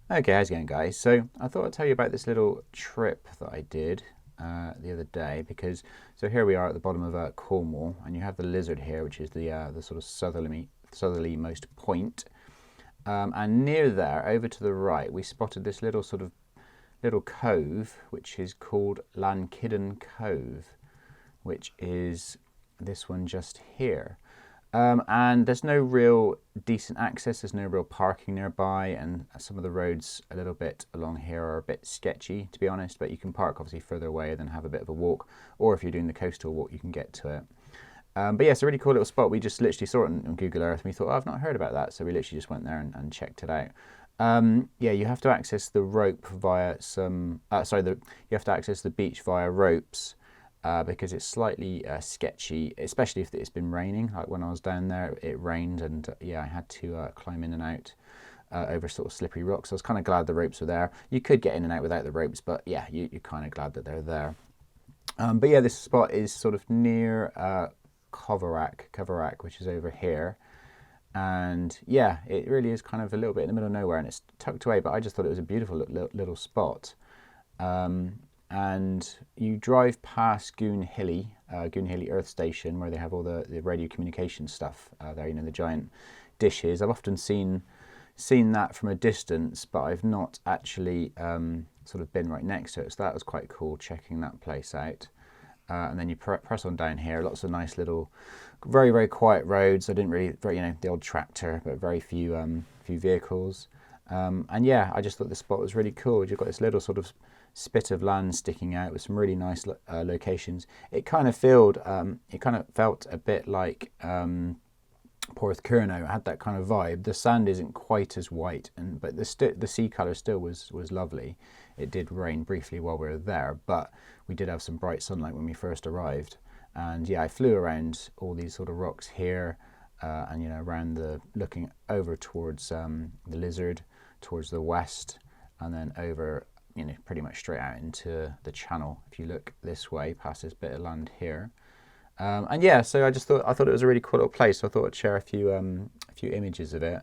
Okay, how's it going, guys? So I thought I'd tell you about this little trip that I did the other day because so here we are at the bottom of Cornwall, and you have the Lizard here, which is the sort of southerly-most point. And near there, over to the right, we spotted this little cove, which is called Lankidden Cove, which is this one just here. And there's no real decent access, there's no real parking nearby, and some of the roads a little bit along here are a bit sketchy, to be honest, but you can park obviously further away, then have a bit of a walk, or if you're doing the coastal walk, you can get to it. But yeah, it's a really cool little spot. We just literally saw it on Google Earth, and we thought, oh, I've not heard about that, so we literally just went there and checked it out. Yeah, you have to access the rope via some, you have to access the beach via ropes, because it's slightly sketchy, especially if it's been raining. Like when I was down there, it rained, and yeah, I had to climb in and out over sort of slippery rocks. So I was kind of glad the ropes were there. You could get in and out without the ropes, but yeah, you're kind of glad that they're there. But yeah, this spot is sort of near Coverack, which is over here. And yeah, it really is kind of a little bit in the middle of nowhere, and it's tucked away, but I just thought it was a beautiful little spot. And you drive past Goonhilly Earth Station, where they have all the radio communication stuff there, you know, the giant dishes. I've often seen that from a distance, but I've not actually sort of been right next to it, so that was quite cool, checking that place out. And then you press on down here, lots of nice little, very quiet roads. I didn't really, you know, the odd tractor, but very few vehicles. And yeah, I just thought the spot was really cool. You've got this little sort of spit of land sticking out with some really nice locations. It kind of felt a bit like Porthcurno. It had that kind of vibe. The sand isn't quite as white, but the sea colour still was lovely. It did rain briefly while we were there, but we did have some bright sunlight when we first arrived. And yeah, I flew around all these sort of rocks here, and you know, around looking over towards the Lizard, towards the west, and then over, you know, pretty much straight out into the channel. If you look this way, past this bit of land here. And yeah, so I thought it was a really cool little place. So I thought I'd share a few images of it.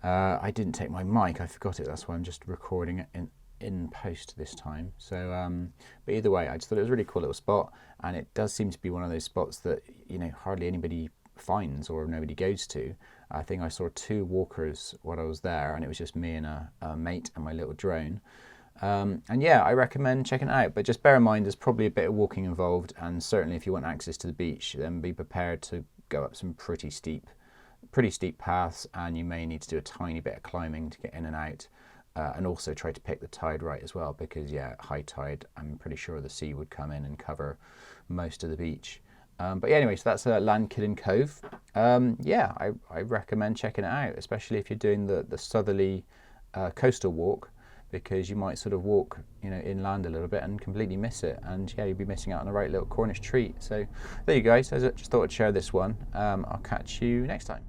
I didn't take my mic, I forgot it. That's why I'm just recording it in post this time. So, but either way, I just thought it was a really cool little spot, and it does seem to be one of those spots that, you know, hardly anybody finds or nobody goes to. I think I saw 2 walkers while I was there, and it was just me and a mate and my little drone. And yeah, I recommend checking it out, but just bear in mind there's probably a bit of walking involved, and certainly if you want access to the beach, then be prepared to go up some pretty steep paths, and you may need to do a tiny bit of climbing to get in and out, and also try to pick the tide right as well, because yeah, high tide, I'm pretty sure the sea would come in and cover most of the beach. But yeah, anyway, so that's Lankidden Cove. Yeah, I recommend checking it out, especially if you're doing the southerly coastal walk, because you might sort of walk, you know, inland a little bit and completely miss it, and yeah, you'll be missing out on a right little Cornish treat. So there you go. So I just thought I'd share this one. I'll catch you next time.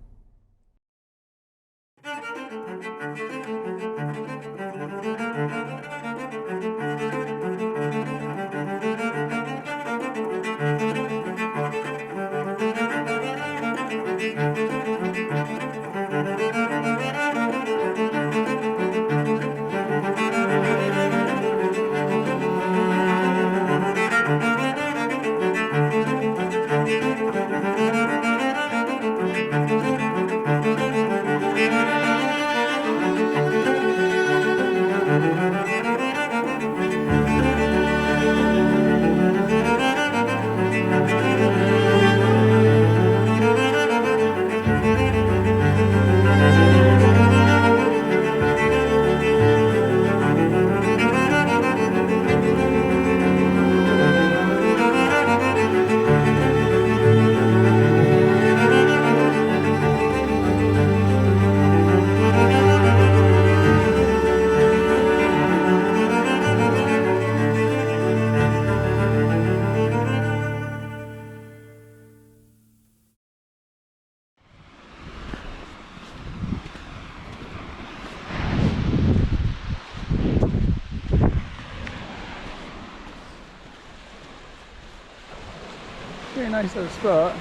Very nice little spot.